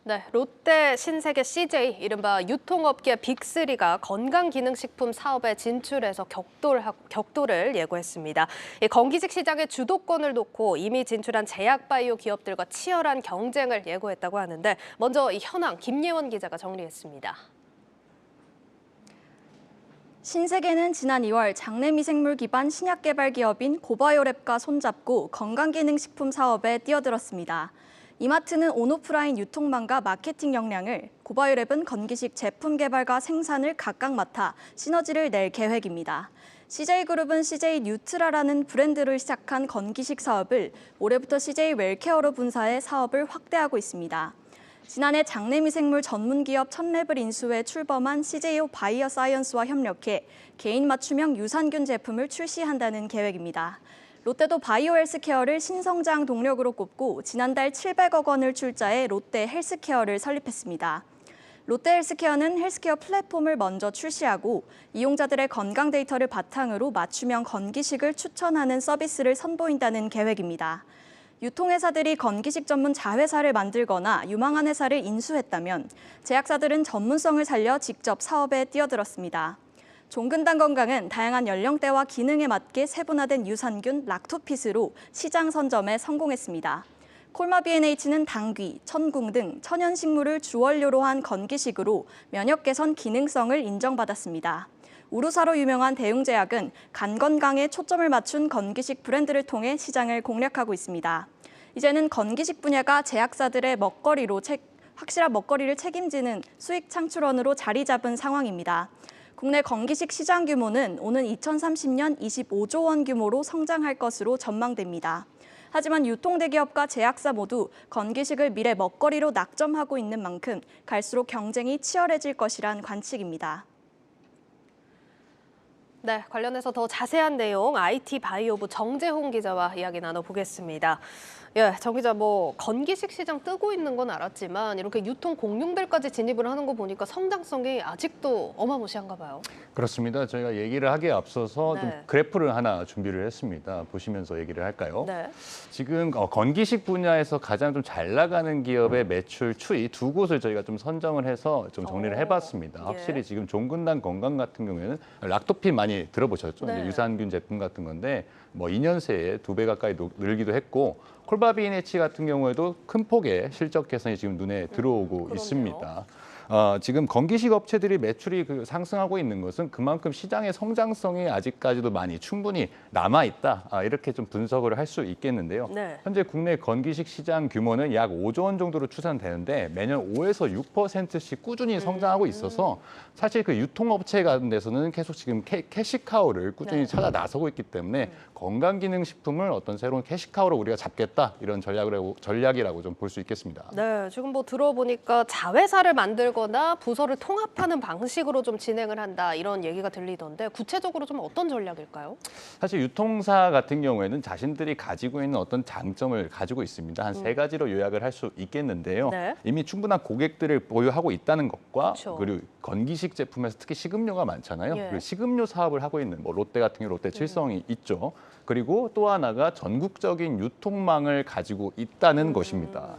네, 롯데, 신세계, CJ, 이른바 유통업계 빅3가 건강기능식품 사업에 진출해서 격돌을 예고했습니다. 이 건기식 시장의 주도권을 놓고 이미 진출한 제약바이오 기업들과 치열한 경쟁을 예고했다고 하는데 먼저 이 현황 김예원 기자가 정리했습니다. 신세계는 지난 2월 장내 미생물 기반 신약 개발 기업인 고바이오랩과 손잡고 건강기능식품 사업에 뛰어들었습니다. 이마트는 온오프라인 유통망과 마케팅 역량을, 고바이오랩은 건기식 제품 개발과 생산을 각각 맡아 시너지를 낼 계획입니다. CJ그룹은 CJ 뉴트라라는 브랜드를 시작한 건기식 사업을 올해부터 CJ 웰케어로 분사해 사업을 확대하고 있습니다. 지난해 장내 미생물 전문 기업 천랩을 인수해 출범한 CJ 바이오사이언스와 협력해 개인 맞춤형 유산균 제품을 출시한다는 계획입니다. 롯데도 바이오 헬스케어를 신성장 동력으로 꼽고 지난달 700억 원을 출자해 롯데 헬스케어를 설립했습니다. 롯데 헬스케어는 헬스케어 플랫폼을 먼저 출시하고 이용자들의 건강 데이터를 바탕으로 맞춤형 건기식을 추천하는 서비스를 선보인다는 계획입니다. 유통회사들이 건기식 전문 자회사를 만들거나 유망한 회사를 인수했다면 제약사들은 전문성을 살려 직접 사업에 뛰어들었습니다. 종근당 건강은 다양한 연령대와 기능에 맞게 세분화된 유산균 락토핏으로 시장 선점에 성공했습니다. 콜마 B&H는 당귀, 천궁 등 천연식물을 주원료로 한 건기식으로 면역 개선 기능성을 인정받았습니다. 우루사로 유명한 대웅제약은 간 건강에 초점을 맞춘 건기식 브랜드를 통해 시장을 공략하고 있습니다. 이제는 건기식 분야가 제약사들의 확실한 먹거리를 책임지는 수익 창출원으로 자리 잡은 상황입니다. 국내 건기식 시장 규모는 오는 2030년 25조 원 규모로 성장할 것으로 전망됩니다. 하지만 유통대기업과 제약사 모두 건기식을 미래 먹거리로 낙점하고 있는 만큼 갈수록 경쟁이 치열해질 것이란 관측입니다. 네, 관련해서 더 자세한 내용 IT 바이오부 정재홍 기자와 이야기 나눠보겠습니다. 예, 정 기자, 건기식 시장 뜨고 있는 건 알았지만 이렇게 유통 공룡들까지 진입을 하는 거 보니까 성장성이 아직도 어마무시한가 봐요. 그렇습니다. 저희가 얘기를 하기에 앞서서 네. 좀 그래프를 하나 준비를 했습니다. 보시면서 얘기를 할까요? 네. 지금 건기식 분야에서 가장 좀 잘 나가는 기업의 매출 추이 두 곳을 저희가 좀 선정을 해서 좀 정리를 해봤습니다. 예. 확실히 지금 종근당 건강 같은 경우에는 락토핀 많이 들어보셨죠? 네. 이제 유산균 제품 같은 건데 2년 새에 2배 가까이 늘기도 했고 콜바비네치 같은 경우에도 큰 폭의 실적 개선이 지금 눈에 들어오고 그렇네요. 있습니다. 지금 건기식 업체들이 매출이 상승하고 있는 것은 그만큼 시장의 성장성이 아직까지도 많이 충분히 남아있다. 이렇게 좀 분석을 할 수 있겠는데요. 네. 현재 국내 건기식 시장 규모는 약 5조 원 정도로 추산되는데 매년 5에서 6%씩 꾸준히 성장하고 있어서 사실 그 유통업체 같은 데서는 계속 지금 캐시카우를 꾸준히 네. 찾아 나서고 있기 때문에 건강기능식품을 어떤 새로운 캐시카우로 우리가 잡겠다 이런 전략이라고 좀 볼 수 있겠습니다. 네, 지금 들어보니까 자회사를 만들거나 부서를 통합하는 방식으로 좀 진행을 한다 이런 얘기가 들리던데 구체적으로 좀 어떤 전략일까요? 사실 유통사 같은 경우에는 자신들이 가지고 있는 어떤 장점을 가지고 있습니다. 한 세 가지로 요약을 할 수 있겠는데요. 네. 이미 충분한 고객들을 보유하고 있다는 것과 그렇죠. 그리고 건기식 제품에서 특히 식음료가 많잖아요. 예. 그리고 식음료 사업을 하고 있는 롯데 같은 경우 롯데 칠성이 있죠. 그리고 또 하나가 전국적인 유통망을 가지고 있다는 것입니다.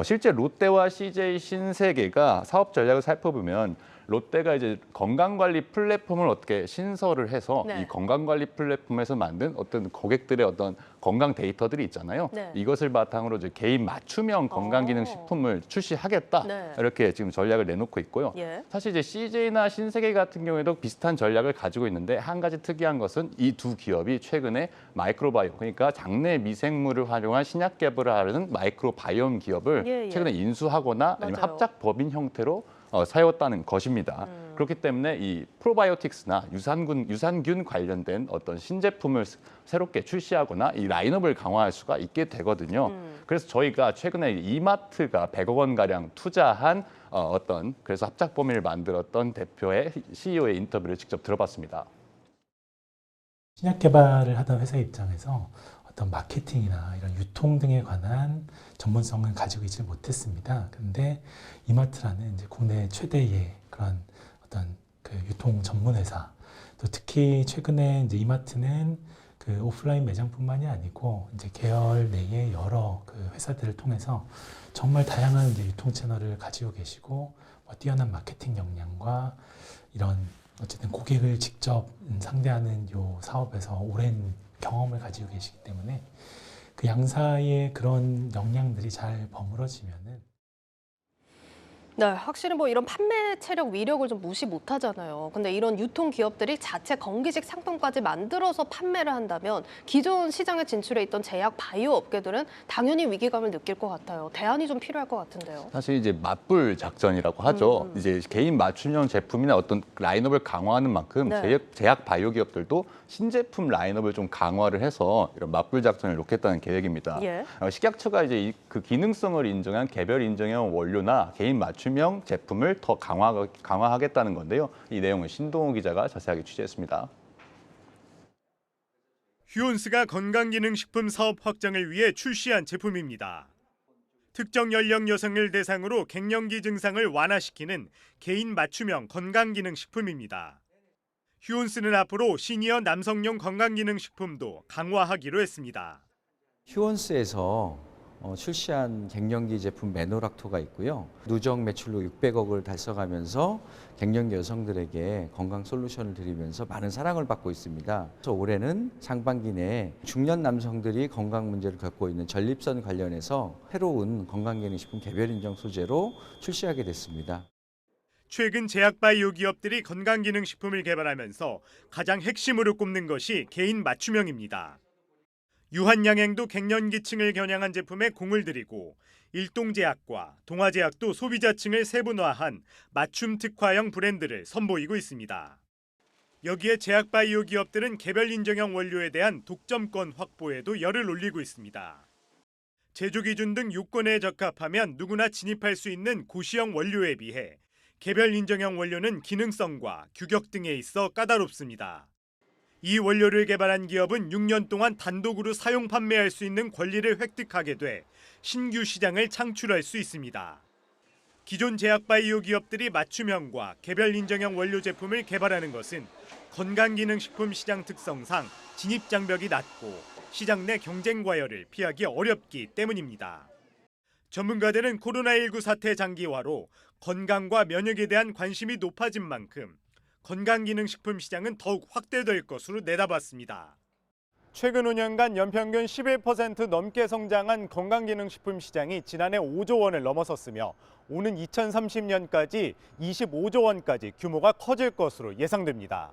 실제 롯데와 CJ 신세계가 사업 전략을 살펴보면 롯데가 이제 건강관리 플랫폼을 어떻게 신설을 해서 네. 이 건강관리 플랫폼에서 만든 어떤 고객들의 어떤 건강 데이터들이 있잖아요. 네. 이것을 바탕으로 이제 개인 맞춤형 건강기능식품을 출시하겠다. 네. 이렇게 지금 전략을 내놓고 있고요. 예. 사실 이제 CJ나 신세계 같은 경우에도 비슷한 전략을 가지고 있는데 한 가지 특이한 것은 이 두 기업이 최근에 마이크로바이옴, 그러니까 장내 미생물을 활용한 신약 개발을 하는 마이크로바이옴 기업을 예. 최근에 인수하거나 아니면 맞아요. 합작 법인 형태로 사용했다는 것입니다. 그렇기 때문에 이 프로바이오틱스나 유산균 관련된 어떤 신제품을 새롭게 출시하거나 이 라인업을 강화할 수가 있게 되거든요. 그래서 저희가 최근에 이마트가 100억 원 가량 투자한 그래서 합작 범위를 만들었던 대표의 CEO의 인터뷰를 직접 들어봤습니다. 신약 개발을 하던 회사 입장에서 어떤 마케팅이나 이런 유통 등에 관한 전문성을 가지고 있지 못했습니다. 그런데 이마트라는 이제 국내 최대의 그런 어떤 그 유통 전문 회사, 또 특히 최근에 이제 이마트는 그 그 오프라인 매장뿐만이 아니고 이제 계열 내의 여러 그 회사들을 통해서 정말 다양한 이제 유통 채널을 가지고 계시고 뛰어난 마케팅 역량과 이런 어쨌든 고객을 직접 상대하는 요 사업에서 오랜 경험을 가지고 계시기 때문에 그 양사의 그런 역량들이 잘 버무러지면은 네, 확실히 뭐 이런 판매 체력 위력을 좀 무시 못 하잖아요. 근데 이런 유통 기업들이 자체 건기식 상품까지 만들어서 판매를 한다면 기존 시장에 진출해 있던 제약 바이오 업계들은 당연히 위기감을 느낄 것 같아요. 대안이 좀 필요할 것 같은데요. 사실 이제 맞불 작전이라고 하죠. 이제 개인 맞춤형 제품이나 어떤 라인업을 강화하는 만큼 네. 제약 바이오 기업들도 신제품 라인업을 좀 강화를 해서 이런 맞불 작전을 놓겠다는 계획입니다. 예. 식약처가 이제 그 기능성을 인정한 개별 인정형 원료나 개인 맞춤형 제품을 더 강화하겠다는 건데요. 이 내용을 신동호 기자가 자세하게 취재했습니다. 휴온스가 건강기능식품 사업 확장을 위해 출시한 제품입니다. 특정 연령 여성을 대상으로 갱년기 증상을 완화시키는 개인 맞춤형 건강기능식품입니다. 휴온스는 앞으로 시니어 남성용 건강기능식품도 강화하기로 했습니다. 휴온스에서 출시한 갱년기 제품 메노락토가 있고요. 누적 매출로 600억을 달성하면서 갱년기 여성들에게 건강 솔루션을 드리면서 많은 사랑을 받고 있습니다. 그래서 올해는 상반기 내에 중년 남성들이 건강 문제를 겪고 있는 전립선 관련해서 새로운 건강기능식품 개별 인정 소재로 출시하게 됐습니다. 최근 제약바이오 기업들이 건강기능식품을 개발하면서 가장 핵심으로 꼽는 것이 개인 맞춤형입니다. 유한양행도 갱년기층을 겨냥한 제품에 공을 들이고 일동제약과 동아제약도 소비자층을 세분화한 맞춤 특화형 브랜드를 선보이고 있습니다. 여기에 제약바이오 기업들은 개별 인정형 원료에 대한 독점권 확보에도 열을 올리고 있습니다. 제조 기준 등 요건에 적합하면 누구나 진입할 수 있는 고시형 원료에 비해 개별 인정형 원료는 기능성과 규격 등에 있어 까다롭습니다. 이 원료를 개발한 기업은 6년 동안 단독으로 사용 판매할 수 있는 권리를 획득하게 돼 신규 시장을 창출할 수 있습니다. 기존 제약바이오 기업들이 맞춤형과 개별 인정형 원료 제품을 개발하는 것은 건강기능식품 시장 특성상 진입 장벽이 낮고 시장 내 경쟁 과열을 피하기 어렵기 때문입니다. 전문가들은 코로나19 사태 장기화로 건강과 면역에 대한 관심이 높아진 만큼 건강기능식품 시장은 더욱 확대될 것으로 내다봤습니다. 최근 5년간 연평균 11% 넘게 성장한 건강기능식품 시장이 지난해 5조 원을 넘어섰으며 오는 2030년까지 25조 원까지 규모가 커질 것으로 예상됩니다.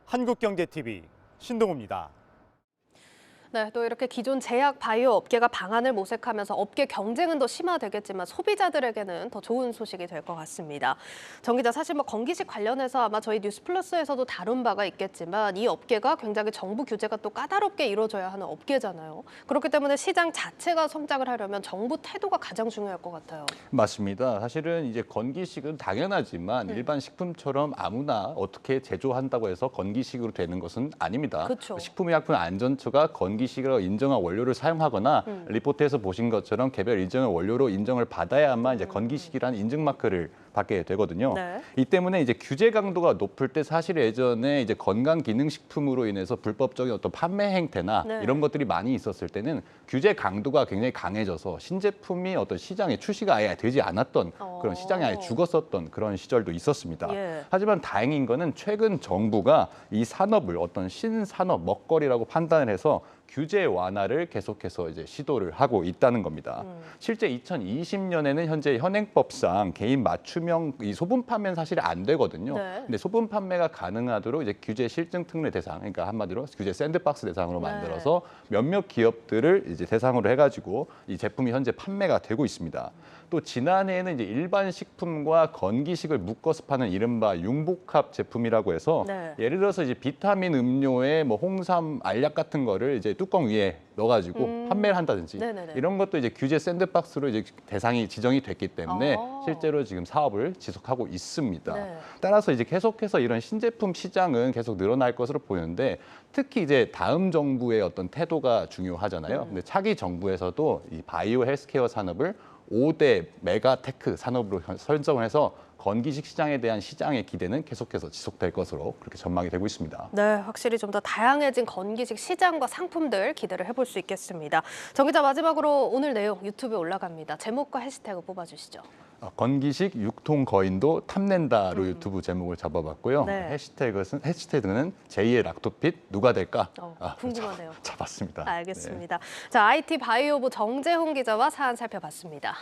한국경제TV 신동호입니다. 네, 또 이렇게 기존 제약 바이오 업계가 방안을 모색하면서 업계 경쟁은 더 심화되겠지만 소비자들에게는 더 좋은 소식이 될 것 같습니다. 정 기자, 사실 뭐 건기식 관련해서 아마 저희 뉴스플러스에서도 다룬 바가 있겠지만 이 업계가 굉장히 정부 규제가 또 까다롭게 이루어져야 하는 업계잖아요. 그렇기 때문에 시장 자체가 성장을 하려면 정부 태도가 가장 중요할 것 같아요. 맞습니다. 사실은 이제 건기식은 당연하지만 일반 식품처럼 아무나 어떻게 제조한다고 해서 건기식으로 되는 것은 아닙니다. 그쵸. 식품의약품안전처가 건기식으로 인정한 원료를 사용하거나 리포트에서 보신 것처럼 개별 인정한 원료로 인정을 받아야만 이제 건기식이라는 인증 마크를 받게 되거든요. 네. 이 때문에 이제 규제 강도가 높을 때 사실 예전에 이제 건강기능식품으로 인해서 불법적인 어떤 판매 행태나 네. 이런 것들이 많이 있었을 때는 규제 강도가 굉장히 강해져서 신제품이 어떤 시장에 출시가 아예 되지 않았던 그런 시장이 아예 죽었었던 그런 시절도 있었습니다. 예. 하지만 다행인 거는 최근 정부가 이 산업을 어떤 신산업 먹거리라고 판단을 해서 규제 완화를 계속해서 이제 시도를 하고 있다는 겁니다. 실제 2020년에는 현재 현행법상 개인 맞춤형 이 소분 판매는 사실 안 되거든요. 네. 근데 소분 판매가 가능하도록 이제 규제 실증 특례 대상, 그러니까 한마디로 규제 샌드박스 대상으로 네. 만들어서 몇몇 기업들을 이제 대상으로 해가지고 이 제품이 현재 판매가 되고 있습니다. 또 지난해에는 이제 일반 식품과 건기식을 묶어서 파는 이른바 융복합 제품이라고 해서 네. 예를 들어서 이제 비타민 음료에 뭐 홍삼 알약 같은 거를 이제 뚜껑 위에 넣어가지고 판매를 한다든지 네네네. 이런 것도 이제 규제 샌드박스로 이제 대상이 지정이 됐기 때문에 아. 실제로 지금 사업을 지속하고 있습니다. 네. 따라서 이제 계속해서 이런 신제품 시장은 계속 늘어날 것으로 보이는데 특히 이제 다음 정부의 어떤 태도가 중요하잖아요. 근데 차기 정부에서도 이 바이오 헬스케어 산업을 5대 메가테크 산업으로 설정을 해서 건기식 시장에 대한 시장의 기대는 계속해서 지속될 것으로 그렇게 전망이 되고 있습니다. 네, 확실히 좀 더 다양해진 건기식 시장과 상품들 기대를 해볼 수 있겠습니다. 정 기자, 마지막으로 오늘 내용 유튜브에 올라갑니다. 제목과 해시태그 뽑아주시죠. 건기식 육통 거인도 탐낸다로 유튜브 제목을 잡아봤고요. 네. 해시태그는 제2의 락토핏 누가 될까? 궁금하네요. 잡았습니다. 알겠습니다. 자, IT 바이오부 정재홍 기자와 사안 살펴봤습니다.